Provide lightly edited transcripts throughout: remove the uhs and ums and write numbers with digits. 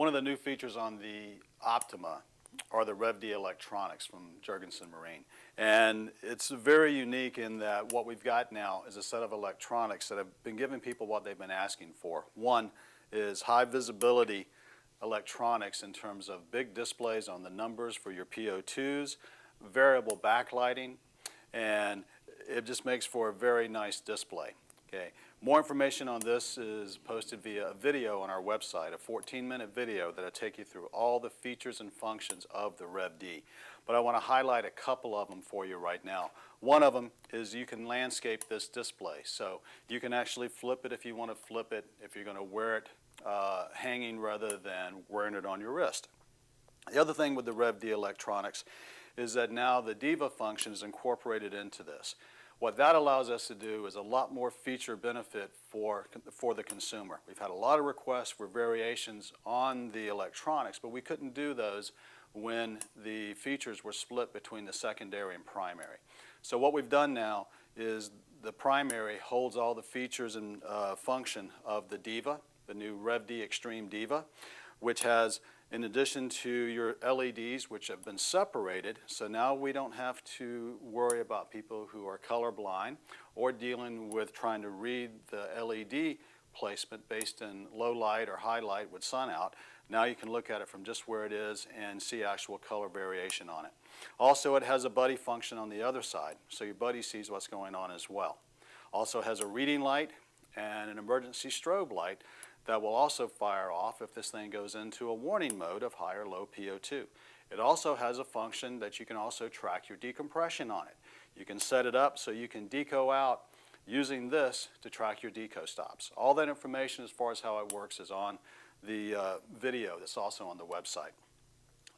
One of the new features on the O2ptima are the RevD electronics from Jurgensen Marine. And it's very unique in that what we've got now is a set of electronics that have been giving people what they've been asking for. One is high visibility electronics in terms of big displays on the numbers for your PO2s, variable backlighting, and it just makes for a very nice display. Okay. More information on this is posted via a video on our website, a 14-minute video that'll take you through all the features and functions of the RevD. But I want to highlight a couple of them for you right now. One of them is you can landscape this display. So you can actually flip it if you want to flip it, if you're going to wear it hanging rather than wearing it on your wrist. The other thing with the RevD electronics is that now the Diva function is incorporated into this. What that allows us to do is a lot more feature benefit for the consumer. We've had a lot of requests for variations on the electronics, but we couldn't do those when the features were split between the secondary and primary. So what we've done now is the primary holds all the features and function of the Diva, the new RevD Extreme Diva, which has, in addition to your LEDs, which have been separated, so now we don't have to worry about people who are colorblind or dealing with trying to read the LED placement based in low light or high light with sun out. Now you can look at it from just where it is and see actual color variation on it. Also, it has a buddy function on the other side, so your buddy sees what's going on as well. Also has a reading light and an emergency strobe light that will also fire off if this thing goes into a warning mode of high or low PO2. It also has a function that you can also track your decompression on it. You can set it up so you can deco out using this to track your deco stops. All that information as far as how it works is on the video that's also on the website.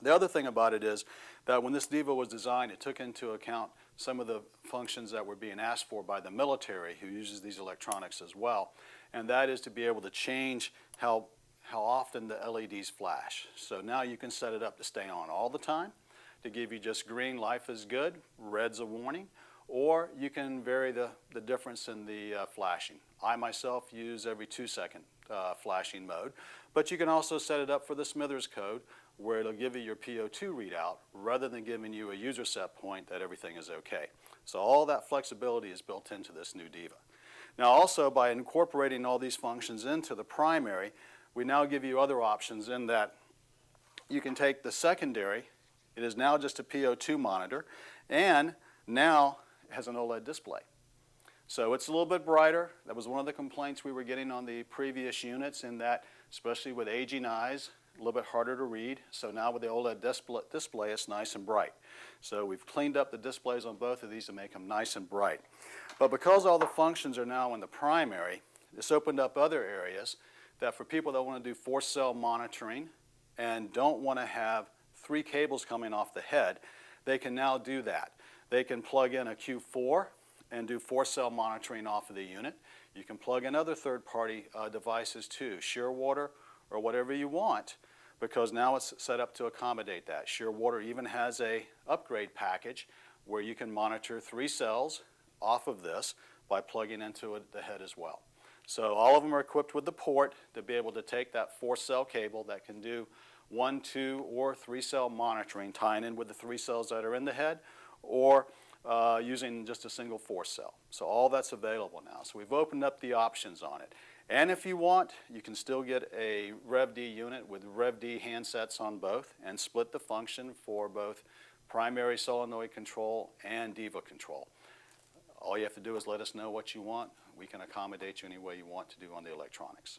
The other thing about it is that when this Diva was designed, it took into account some of the functions that were being asked for by the military who uses these electronics as well, and that is to be able to change how often the LEDs flash. So now you can set it up to stay on all the time, to give you just green, life is good, red's a warning, or you can vary the difference in the flashing. I myself use every 2-second flashing mode, but you can also set it up for the Smithers code where it'll give you your PO2 readout rather than giving you a user set point that everything is okay. So all that flexibility is built into this new Diva. Now also, by incorporating all these functions into the primary, we now give you other options in that you can take the secondary, it is now just a PO2 monitor, and now it has an OLED display. So it's a little bit brighter. That was one of the complaints we were getting on the previous units, in that, especially with aging eyes, a little bit harder to read. So now with the OLED display, it's nice and bright. So we've cleaned up the displays on both of these to make them nice and bright. But because all the functions are now in the primary, this opened up other areas that for people that want to do force cell monitoring and don't want to have 3 cables coming off the head, they can now do that. They can plug in a Q4 and do force cell monitoring off of the unit. You can plug in other third-party devices too, Shearwater or whatever you want, because now it's set up to accommodate that. Shearwater even has a upgrade package where you can monitor 3 cells off of this by plugging into the head as well. So all of them are equipped with the port to be able to take that 4-cell cable that can do 1, 2, or 3-cell monitoring, tying in with the 3 cells that are in the head, or using just a single 4-cell. So all that's available now. So we've opened up the options on it. And if you want, you can still get a RevD unit with RevD handsets on both and split the function for both primary solenoid control and Diva control. All you have to do is let us know what you want. We can accommodate you any way you want to do on the electronics.